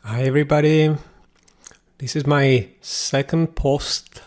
Hi everybody. This is my second podcast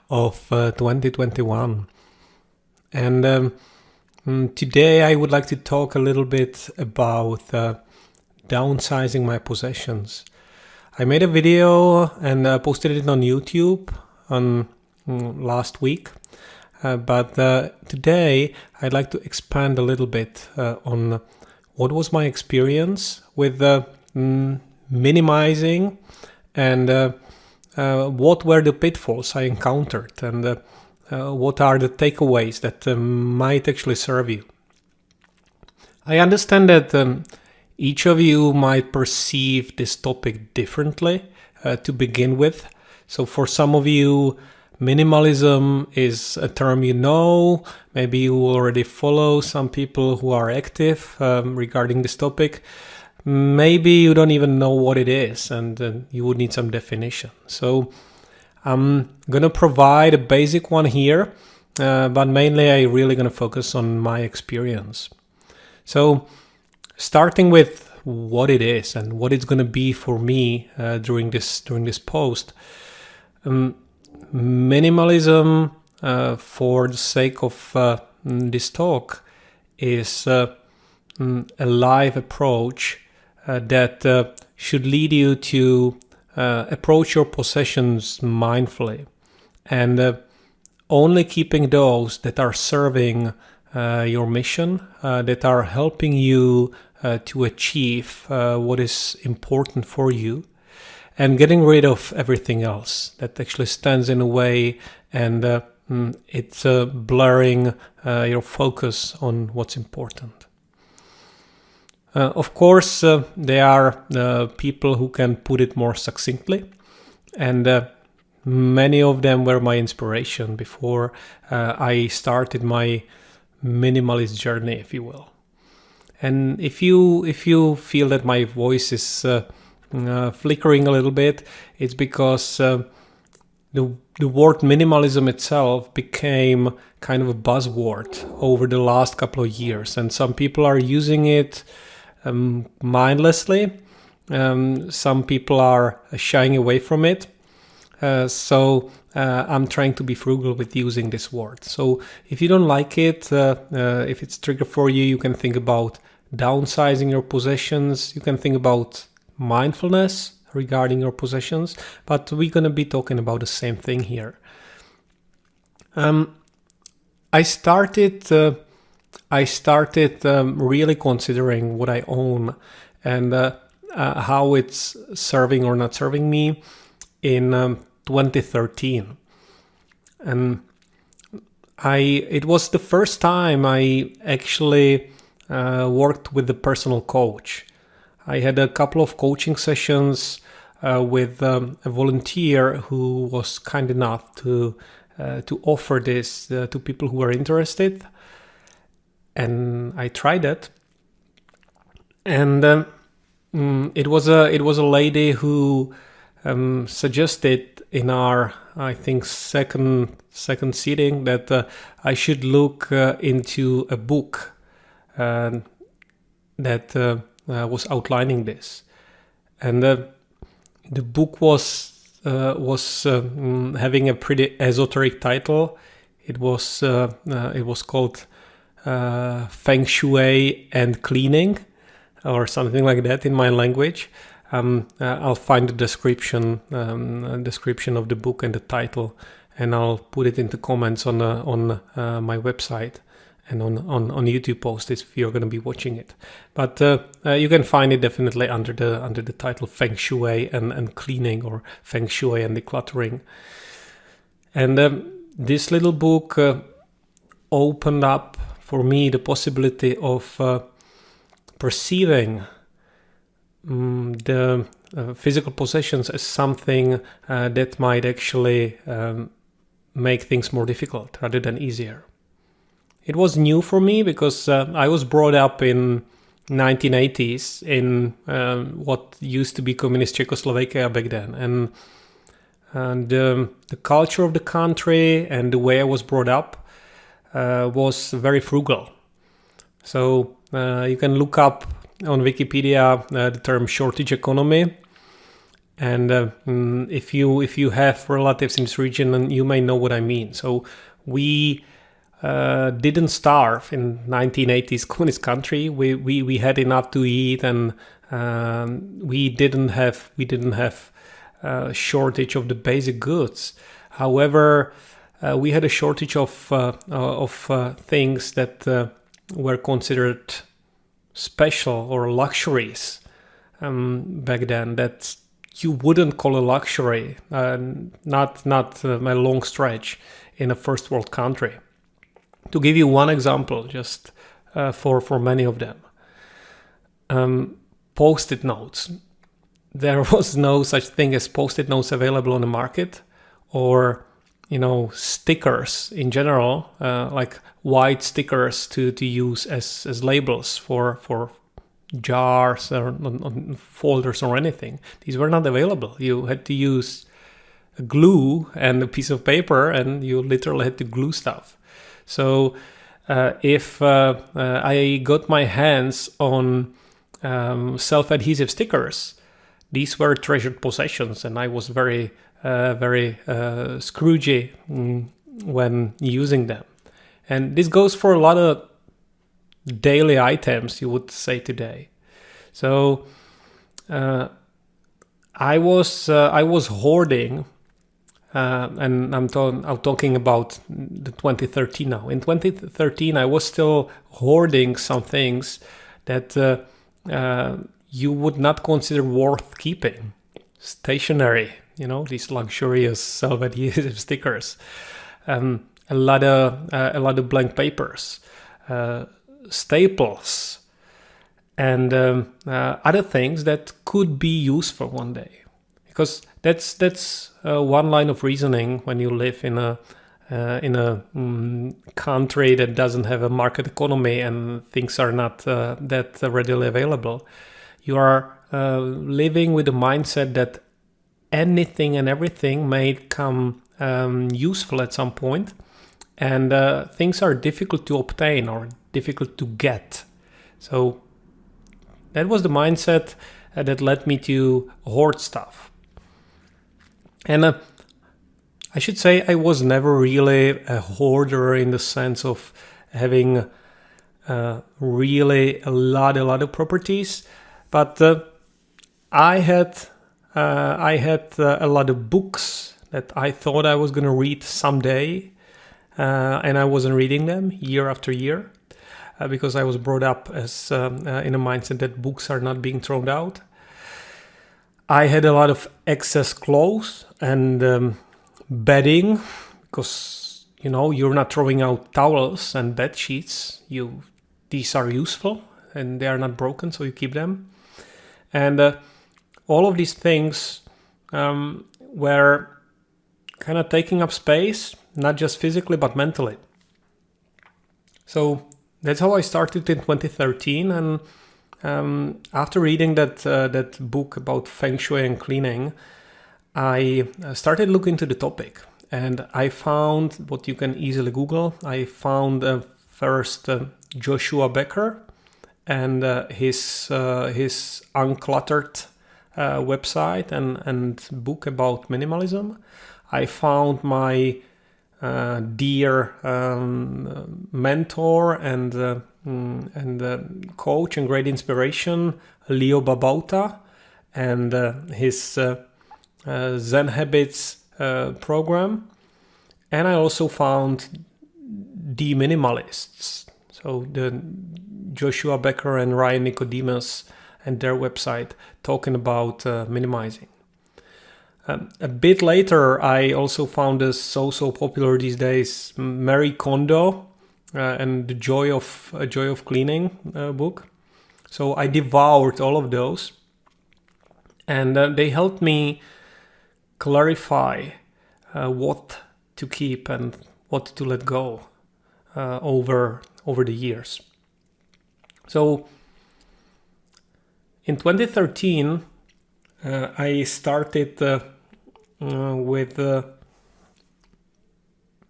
of 2021. And today I would like to talk a little bit about downsizing my possessions. I made a video and posted it on YouTube on last week. But today I'd like to expand a little bit on what was my experience with minimizing and what were the pitfalls I encountered and what are the takeaways that might actually serve you. I understand that each of you might perceive this topic differently to begin with. So for some of you, minimalism is a term you know. Maybe you already follow some people who are active regarding this topic. Maybe you don't even know what it is and you would need some definition. So I'm going to provide a basic one here, but mainly I'm really going to focus on my experience. So starting with what it is and what it's going to be for me during this post. Minimalism, for the sake of this talk, is a live approach that should lead you to approach your possessions mindfully and only keeping those that are serving your mission, that are helping you to achieve what is important for you, and getting rid of everything else that actually stands in the way and it's blurring your focus on what's important. Of course, there are people who can put it more succinctly, and many of them were my inspiration before I started my minimalist journey, if you will. And if you feel that my voice is flickering a little bit, it's because the word minimalism itself became kind of a buzzword over the last couple of years, and some people are using it mindlessly. Some people are shying away from it. So I'm trying to be frugal with using this word. So if you don't like it, if it's trigger for you, you can think about downsizing your possessions. You can think about mindfulness regarding your possessions, but we're going to be talking about the same thing here. I started really considering what I own and how it's serving or not serving me in 2013, and it was the first time I actually worked with a personal coach. I had a couple of coaching sessions with a volunteer who was kind enough to offer this to people who were interested, and I tried it. And it was a lady who suggested in our, I think, second sitting that I should look into a book that was outlining this, and the book was having a pretty esoteric title. It was called Feng Shui and Cleaning, or something like that in my language. I'll find the description of the book and the title, and I'll put it in the comments on my website and on YouTube post if you're going to be watching it. But you can find it definitely under the title Feng Shui and Cleaning, or Feng Shui and Decluttering. And this little book opened up for me the possibility of perceiving the physical possessions as something that might actually make things more difficult rather than easier. It was new for me because I was brought up in 1980s in what used to be communist Czechoslovakia back then, and the culture of the country and the way I was brought up was very frugal. So you can look up on Wikipedia the term shortage economy. And if you have relatives in this region, then you may know what I mean. So we didn't starve in 1980s communist country. We had enough to eat, and we didn't have shortage of the basic goods. However, we had a shortage of things that were considered special or luxuries back then, that you wouldn't call a luxury, not a long stretch in a first world country. To give you one example, just for many of them, Post-it notes. There was no such thing as Post-it notes available on the market, or stickers in general, like white stickers to use as labels for jars or folders or anything. These were not available. You had to use glue and a piece of paper, and you literally had to glue stuff. So if I got my hands on self-adhesive stickers, these were treasured possessions, and I was very Scroogey when using them. And this goes for a lot of daily items, you would say today. So I was hoarding, and I'm talking about the 2013 now. In 2013, I was still hoarding some things that you would not consider worth keeping. Stationery, these luxurious self-adhesive stickers, a lot of blank papers, staples, and other things that could be useful one day. Because that's one line of reasoning when you live in a country that doesn't have a market economy and things are not that readily available. You are living with the mindset that anything and everything may come useful at some point, and things are difficult to obtain or difficult to get. So that was the mindset that led me to hoard stuff. And I should say I was never really a hoarder in the sense of having really a lot of properties, but I had a lot of books that I thought I was going to read someday, and I wasn't reading them year after year because I was brought up as in a mindset that books are not being thrown out. I had a lot of excess clothes and bedding, because you're not throwing out towels and bed sheets. These are useful and they are not broken, so you keep them. And all of these things were kind of taking up space, not just physically but mentally. So that's how I started in 2013. And after reading that book about Feng Shui and cleaning, I started looking into the topic, and I found what you can easily Google. I found first Joshua Becker and his uncluttered website and book about minimalism. I found my dear mentor and coach and great inspiration, Leo Babauta, and his Zen Habits program. And I also found The Minimalists, so the Joshua Becker and Ryan Nicodemus and their website talking about minimizing. A bit later, I also found this so popular these days, Marie Kondo and the Joy of Cleaning book. So I devoured all of those, and they helped me clarify what to keep and what to let go over the years. So in 2013, I started with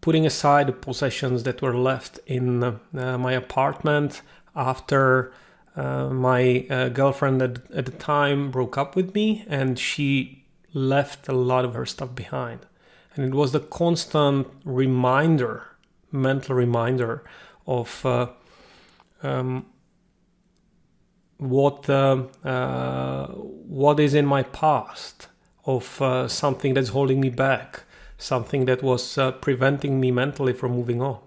putting aside the possessions that were left in my apartment. after my girlfriend at the time broke up with me, and she left a lot of her stuff behind. And it was the constant reminder, mental reminder of what is in my past, of something that's holding me back, something that was preventing me mentally from moving on.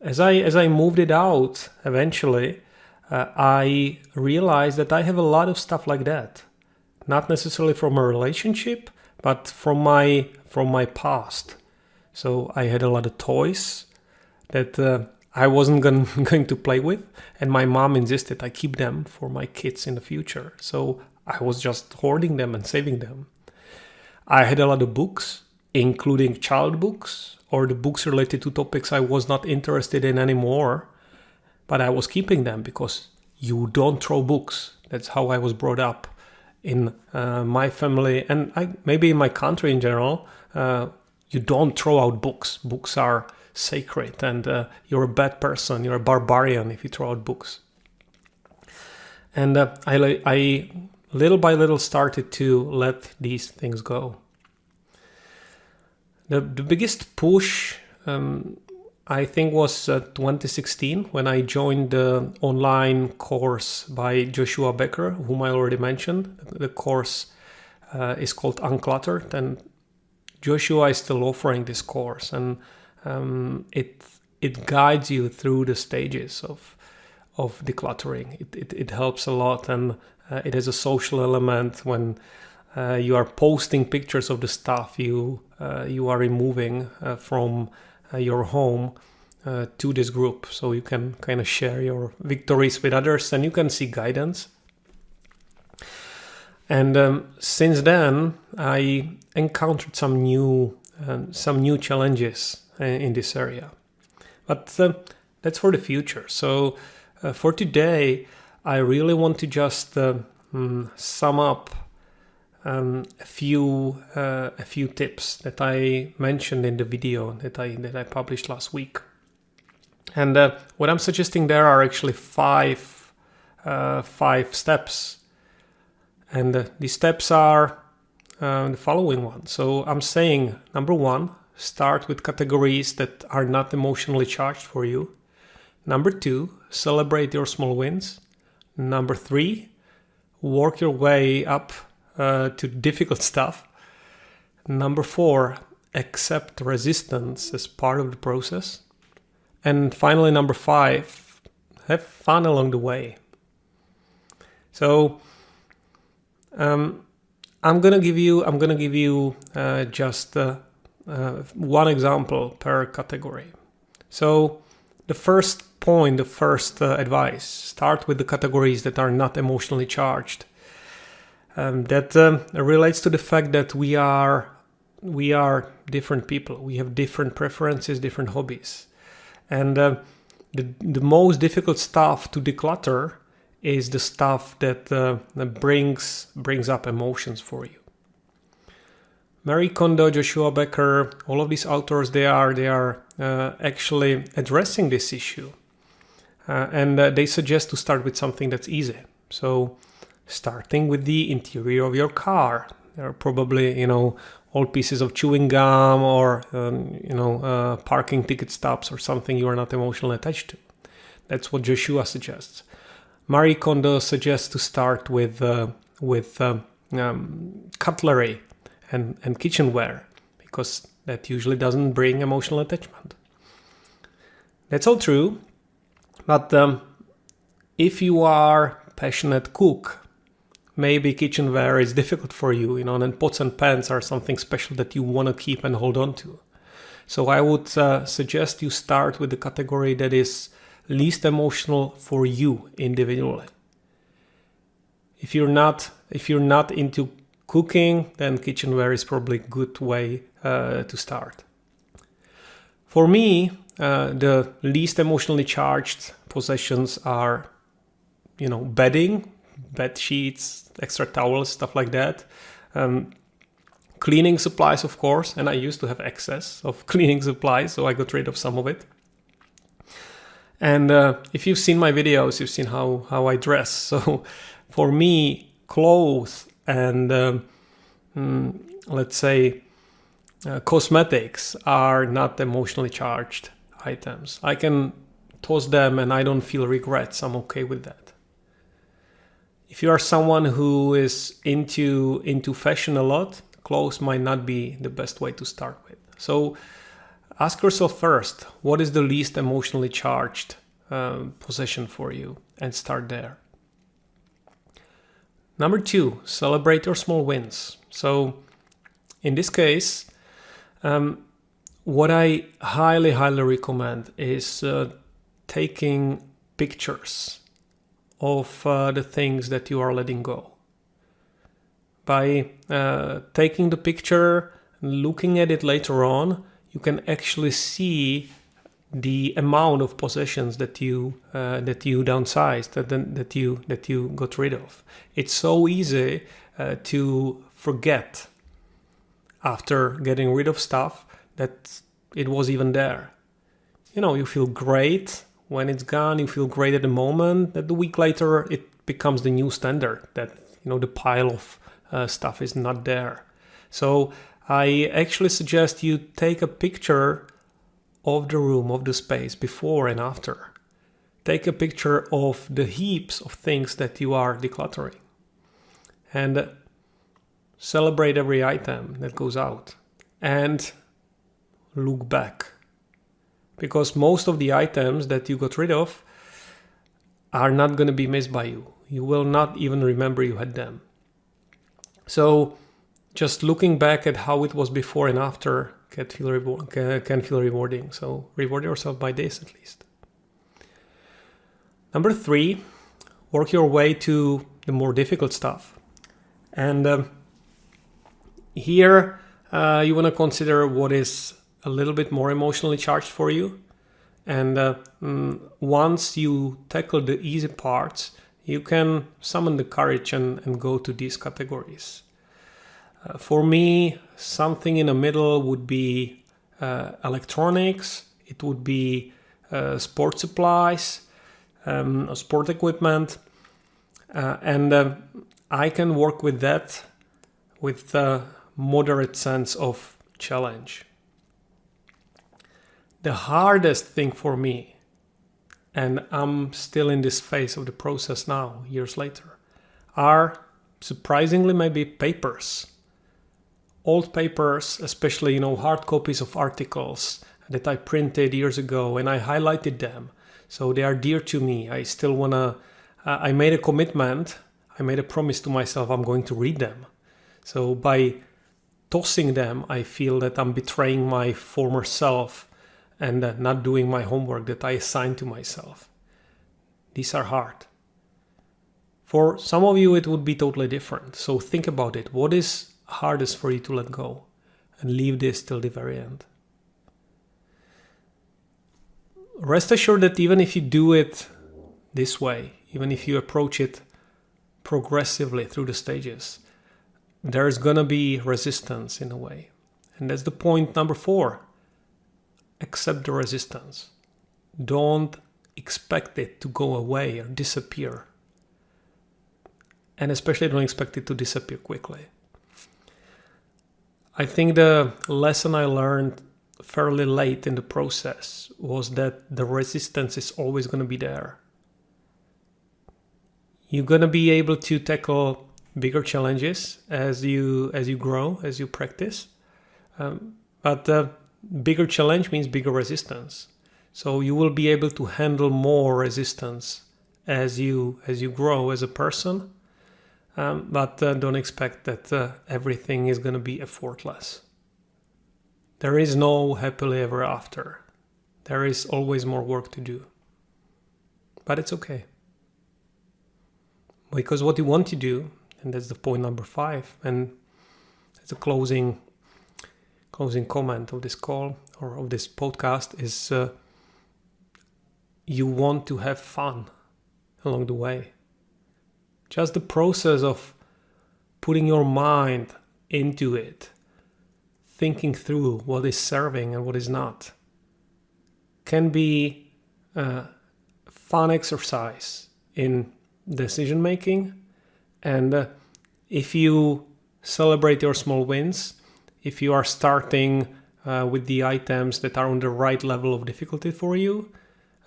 As I moved it out, eventually, I realized that I have a lot of stuff like that, not necessarily from a relationship, but from my past. So I had a lot of toys that I wasn't going to play with, and my mom insisted I keep them for my kids in the future. So I was just hoarding them and saving them. I had a lot of books, including child books or the books related to topics I was not interested in anymore, but I was keeping them because you don't throw books. That's how I was brought up in my family, and maybe in my country in general. You don't throw out books. Books are sacred, and you're a bad person. You're a barbarian if you throw out books. And I little by little started to let these things go. The biggest push, I think, was 2016 when I joined the online course by Joshua Becker, whom I already mentioned. The course is called Uncluttered, and Joshua is still offering this course, and it guides you through the stages of decluttering. It helps a lot, and it has a social element. When you are posting pictures of the stuff you are removing from your home to this group, so you can kind of share your victories with others, and you can see guidance. And since then, I encountered some new challenges in this area, but that's for the future. So for today, I really want to just sum up a few tips that I mentioned in the video that I published last week. And what I'm suggesting there are actually five steps. And these steps are the following ones. So I'm saying, number one, start with categories that are not emotionally charged for you. Number two, celebrate your small wins. Number three, work your way up to difficult stuff. Number four, accept resistance as part of the process. And finally, number five, have fun along the way. So I'm gonna give you just one example per category. So the first point, the first advice: start with the categories that are not emotionally charged. That relates to the fact that we are different people. We have different preferences, different hobbies, and the most difficult stuff to declutter is the stuff that brings up emotions for you. Marie Kondo, Joshua Becker, all of these authors, they are actually addressing this issue, and they suggest to start with something that's easy. So, starting with the interior of your car, there are probably old pieces of chewing gum or parking ticket stubs or something you are not emotionally attached to. That's what Joshua suggests. Marie Kondo suggests to start with cutlery and kitchenware, because that usually doesn't bring emotional attachment. That's all true, but if you are a passionate cook, maybe kitchenware is difficult for you, and pots and pans are something special that you want to keep and hold on to. So I would suggest you start with the category that is least emotional for you individually. If you're not into cooking, then kitchenware is probably a good way to start. For me, the least emotionally charged possessions are, bedding, bed sheets, extra towels, stuff like that. Cleaning supplies, of course, and I used to have excess of cleaning supplies, so I got rid of some of it. And if you've seen my videos, you've seen how I dress. So for me, clothes and let's say cosmetics are not emotionally charged items. I can toss them and I don't feel regrets. I'm okay with that. If you are someone who is into fashion a lot, clothes might not be the best way to start with. So ask yourself first, what is the least emotionally charged possession for you, and start there. Number 2, celebrate your small wins. So in this case, what I highly recommend is taking pictures of the things that you are letting go. By taking the picture and looking at it later on, you can actually see the amount of possessions that you downsized, that you got rid of. It's so easy to forget after getting rid of stuff that it was even there. You feel great when it's gone. You feel great at the moment. That the week later it becomes the new standard. That the pile of stuff is not there. So I actually suggest you take a picture of the room, of the space, before and after. Take a picture of the heaps of things that you are decluttering. And celebrate every item that goes out. And look back. Because most of the items that you got rid of are not going to be missed by you. You will not even remember you had them. So just looking back at how it was before and after can feel rewarding. So reward yourself by this at least. Number 3, work your way to the more difficult stuff. And here you want to consider what is a little bit more emotionally charged for you. And once you tackle the easy parts, you can summon the courage and go to these categories. For me, something in the middle would be electronics. It would be sport supplies, sport equipment. And I can work with that with a moderate sense of challenge. The hardest thing for me, and I'm still in this phase of the process now, years later, are surprisingly maybe papers. Old papers, especially hard copies of articles that I printed years ago, and I highlighted them, so they are dear to me. I still wanna. I made a commitment. I made a promise to myself. I'm going to read them. So by tossing them, I feel that I'm betraying my former self and not doing my homework that I assigned to myself. These are hard. For some of you, it would be totally different. So think about it. What is hardest for you to let go? And leave this till the very end. Rest assured that even if you do it this way, even if you approach it progressively through the stages, there's gonna be resistance in a way. And that's the point number 4. Accept the resistance. Don't expect it to go away or disappear. And especially don't expect it to disappear quickly. I think the lesson I learned fairly late in the process was that the resistance is always going to be there. You're going to be able to tackle bigger challenges as you grow, as you practice. But bigger challenge means bigger resistance. So you will be able to handle more resistance as you grow as a person. But don't expect that everything is going to be effortless. There is no happily ever after. There is always more work to do. But it's okay. Because what you want to do, and that's the point number 5, and it's a closing comment of this call or of this podcast, is you want to have fun along the way. Just the process of putting your mind into it, thinking through what is serving and what is not, can be fun exercise in decision making. And if you celebrate your small wins, if you are starting with the items that are on the right level of difficulty for you,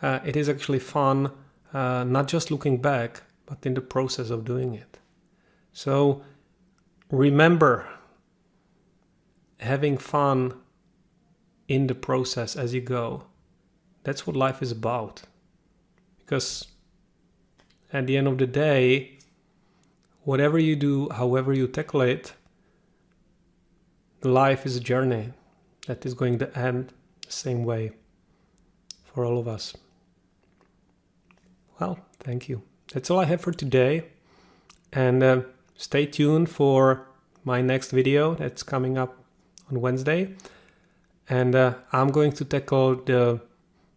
it is actually fun, not just looking back, but in the process of doing it. So remember, having fun in the process as you go. That's what life is about. Because at the end of the day, whatever you do, however you tackle it, life is a journey that is going to end the same way for all of us. Well, thank you. That's all I have for today. And stay tuned for my next video that's coming up on Wednesday. And I'm going to tackle the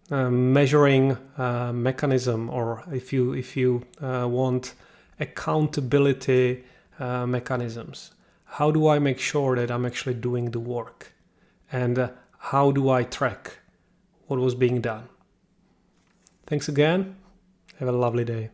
measuring mechanism, or if you want, accountability mechanisms. How do I make sure that I'm actually doing the work? And how do I track what was being done? Thanks again. Have a lovely day.